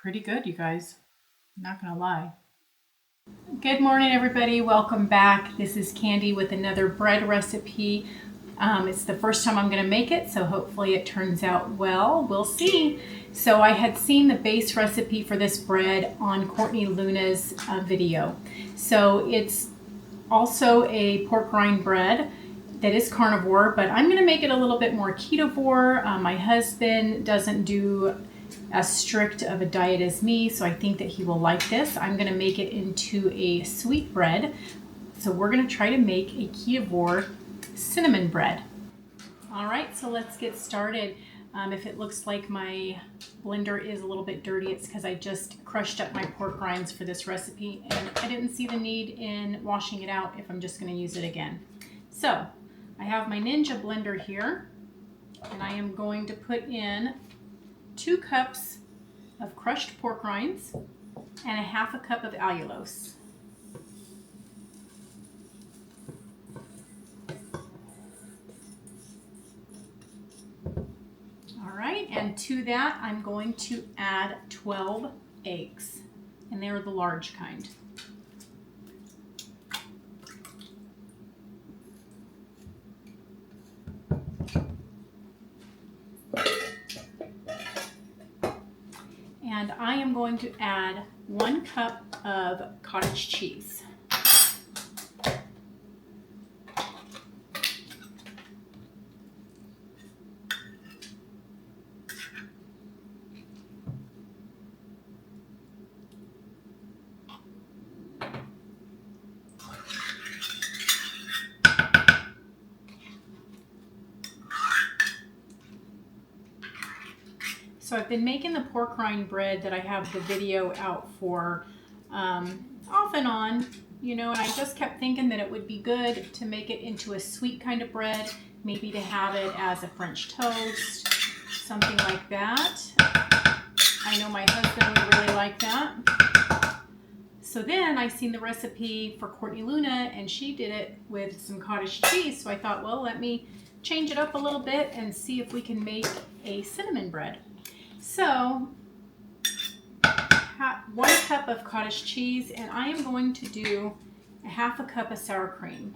pretty good, you guys. I'm not gonna lie. Good morning, everybody. Welcome back. This is Candy with another bread recipe. It's the first time I'm gonna make it, so hopefully it turns out well. We'll see. So I had seen the base recipe for this bread on Courtney Luna's video. So it's also a pork rind bread that is carnivore, but I'm gonna make it a little bit more ketovore. My husband doesn't do as strict of a diet as me, so I think that he will like this. I'm gonna make it into a sweet bread. So we're gonna try to make a ketovore cinnamon bread. All right, so let's get started. If it looks like my blender is a little bit dirty, it's because I just crushed up my pork rinds for this recipe and I didn't see the need in washing it out if I'm just gonna use it again. So I have my Ninja blender here and I am going to put in 2 cups of crushed pork rinds and a half a cup of allulose. All right, and to that I'm going to add 12 eggs, and they're the large kind. And I am going to add 1 cup of cottage cheese. So I've been making the pork rind bread that I have the video out for off and on, you know, and I just kept thinking that it would be good to make it into a sweet kind of bread, maybe to have it as a French toast, something like that. I know my husband would really like that. So then I seen the recipe for Courtney Luna and she did it with some cottage cheese. So I thought, well, let me change it up a little bit and see if we can make a cinnamon bread. So 1 cup of cottage cheese, and I am going to do a half a cup of sour cream.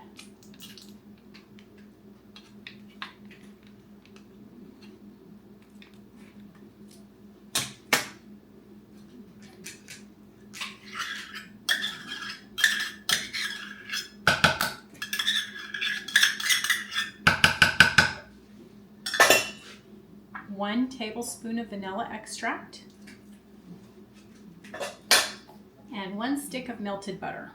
One tablespoon of vanilla extract and 1 stick of melted butter.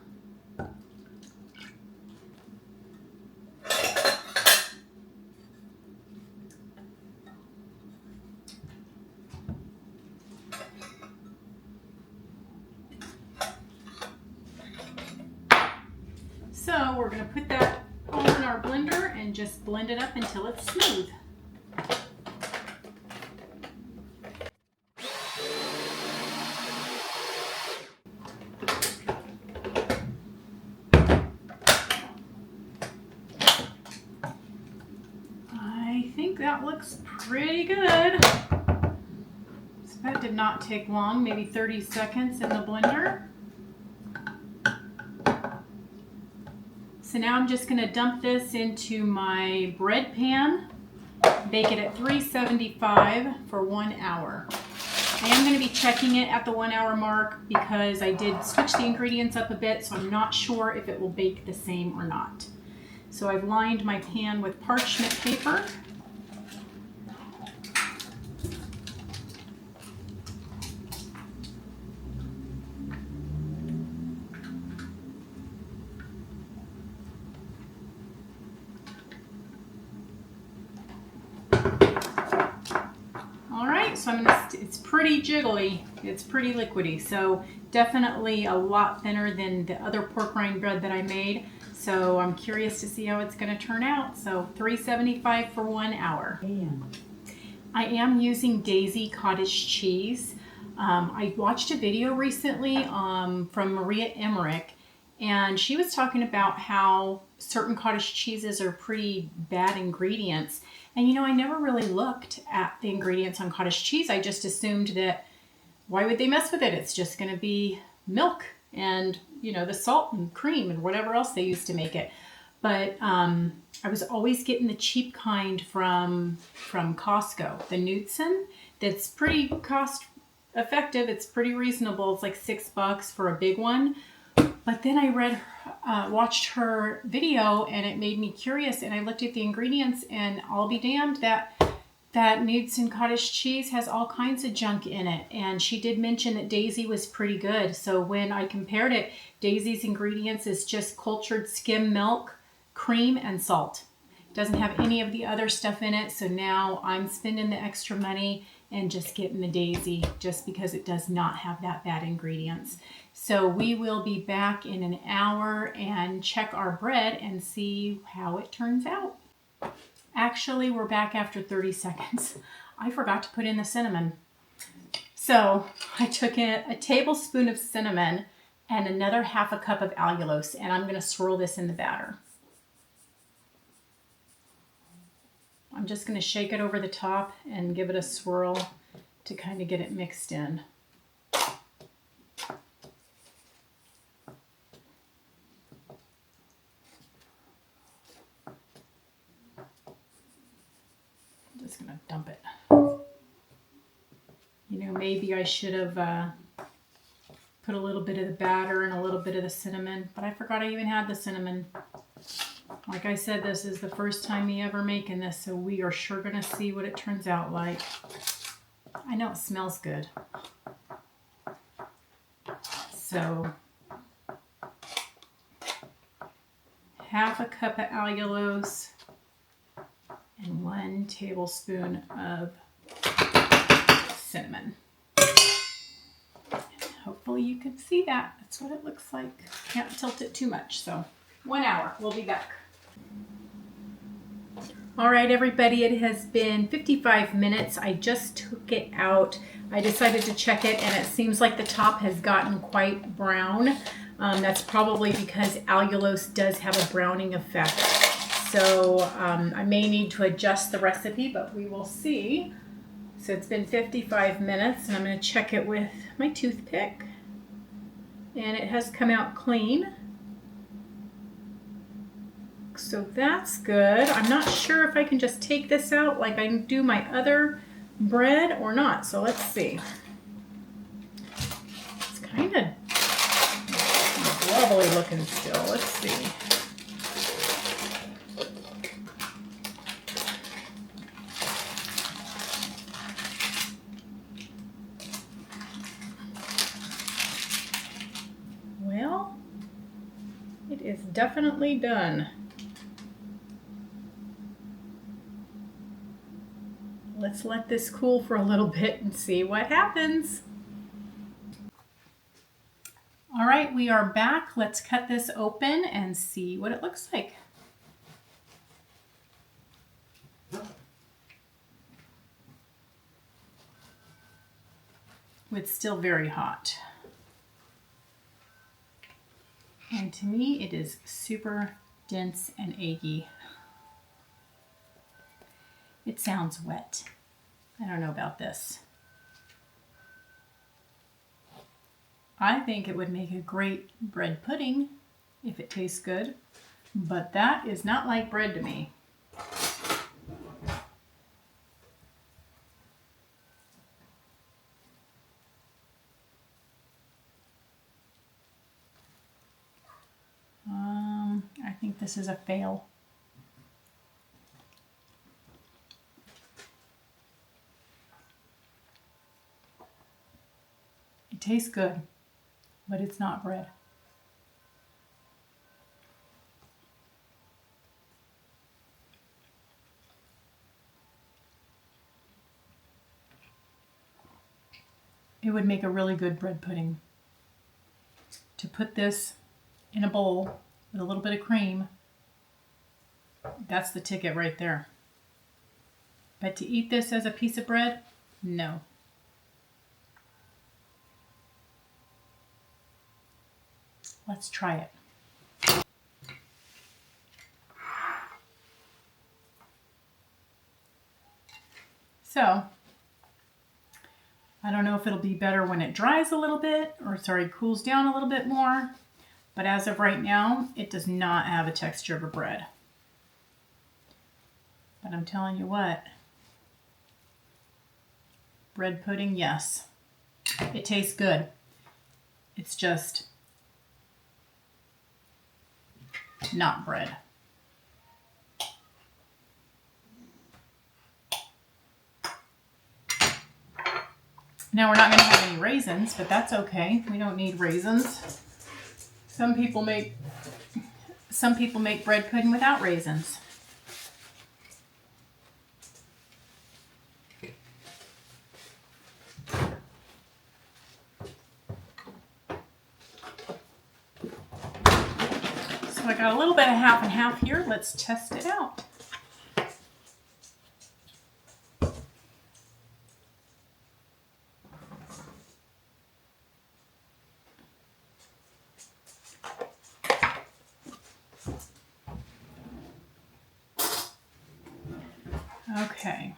So we're going to put that all in our blender and just blend it up until it's smooth. I think that looks pretty good. So that did not take long, maybe 30 seconds in the blender. So now I'm just going to dump this into my bread pan, bake it at 375 for 1 hour. I am going to be checking it at the 1 hour mark because I did switch the ingredients up a bit, so I'm not sure if it will bake the same or not. So I've lined my pan with parchment paper. All right, so it's pretty jiggly. It's pretty liquidy, so definitely a lot thinner than the other pork rind bread that I made. So I'm curious to see how it's going to turn out. So 375 for 1 hour. I am using Daisy cottage cheese. I watched a video recently from Maria Emmerich, and she was talking about how certain cottage cheeses are pretty bad ingredients. And you know, I never really looked at the ingredients on cottage cheese. I just assumed that why would they mess with it? It's just going to be milk and, you know, the salt and cream and whatever else they use to make it. But I was always getting the cheap kind from Costco, the Knudsen. That's pretty cost effective. It's pretty reasonable. It's like $6 for a big one. But then I watched her video and it made me curious, and I looked at the ingredients, and I'll be damned, that Knudsen cottage cheese has all kinds of junk in it. And she did mention that Daisy was pretty good. So when I compared it, Daisy's ingredients is just cultured skim milk, cream, and salt. It doesn't have any of the other stuff in it. So now I'm spending the extra money and just getting the Daisy just because it does not have that bad ingredients. So we will be back in an hour and check our bread and see how it turns out. Actually, we're back after 30 seconds. I forgot to put in the cinnamon. So I took a tablespoon of cinnamon and another half a cup of allulose, and I'm going to swirl this in the batter. I'm just going to shake it over the top and give it a swirl to kind of get it mixed in. Just gonna dump it. You know, maybe I should have put a little bit of the batter and a little bit of the cinnamon, but I forgot I even had the cinnamon. Like I said, this is the first time me ever making this, so we are sure gonna see what it turns out like. I know it smells good. So, half a cup of allulose and 1 tablespoon of cinnamon. Hopefully you can see that. That's what it looks like. Can't tilt it too much. So 1 hour. We'll be back. All right, everybody, it has been 55 minutes. I just took it out. I decided to check it, and it seems like the top has gotten quite brown. That's probably because allulose does have a browning effect. So I may need to adjust the recipe, but we will see. So it's been 55 minutes, and I'm going to check it with my toothpick. And it has come out clean. So that's good. I'm not sure if I can just take this out like I do my other bread or not. So let's see. It's kind of wobbly looking still. Let's see. Well, it is definitely done. Let's let this cool for a little bit and see what happens. All right, we are back. Let's cut this open and see what it looks like. It's still very hot. And to me, it is super dense and eggy. It sounds wet. I don't know about this. I think it would make a great bread pudding if it tastes good, but that is not like bread to me. I think this is a fail. It tastes good, but it's not bread. It would make a really good bread pudding. To put this in a bowl with a little bit of cream, that's the ticket right there. But to eat this as a piece of bread, no. Let's try it. So, I don't know if it'll be better when it dries a little bit, or sorry, cools down a little bit more. But as of right now, it does not have a texture of a bread. But I'm telling you what, bread pudding, yes. It tastes good. It's just not bread. Now we're not going to have any raisins, but that's okay. We don't need raisins. Some people make bread pudding without raisins. So I got a little bit of half and half here. Let's test it out. Okay.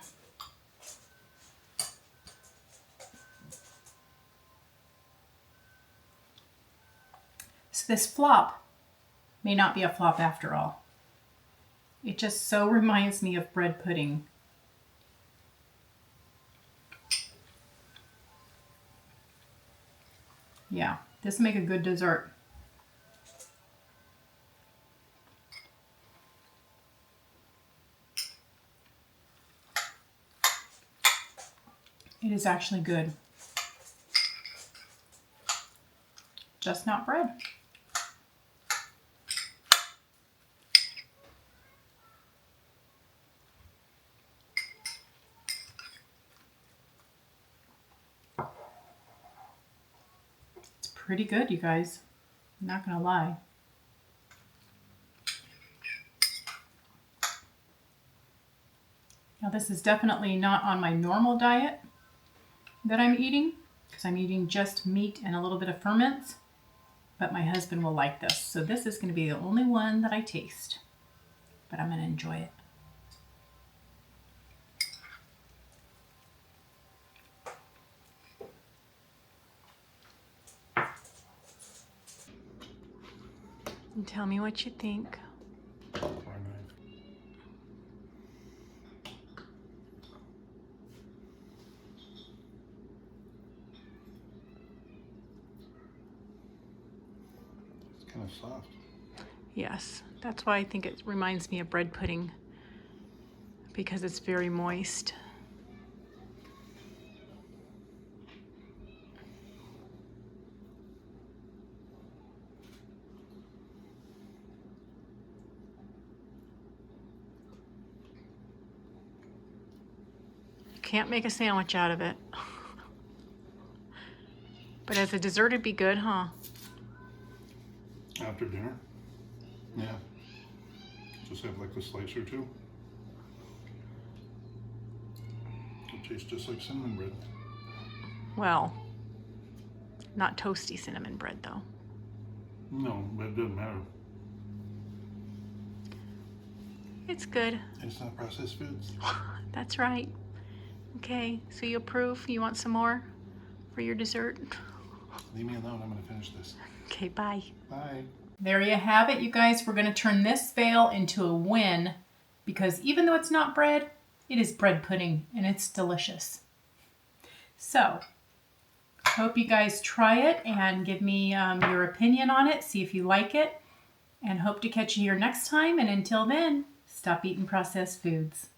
So this flop may not be a flop after all. It just so reminds me of bread pudding. Yeah, this will make a good dessert. It is actually good. Just not bread. It's pretty good, you guys. I'm not gonna lie. Now this is definitely not on my normal diet that I'm eating, because I'm eating just meat and a little bit of ferments, but my husband will like this. So this is going to be the only one that I taste, but I'm going to enjoy it. And tell me what you think. Kind of soft. Yes, that's why I think it reminds me of bread pudding, because it's very moist. Can't make a sandwich out of it. But as a dessert, it'd be good, huh? After dinner? Yeah. Just have like a slice or two. It tastes just like cinnamon bread. Well, not toasty cinnamon bread, though. No, but it doesn't matter. It's good. It's not processed foods. That's right. Okay, so you approve? You want some more for your dessert? Leave me alone. I'm going to finish this. Okay, bye. Bye. There you have it, you guys. We're going to turn this fail into a win, because even though it's not bread, it is bread pudding and it's delicious. So, hope you guys try it and give me your opinion on it. See if you like it. And hope to catch you here next time. And until then, stop eating processed foods.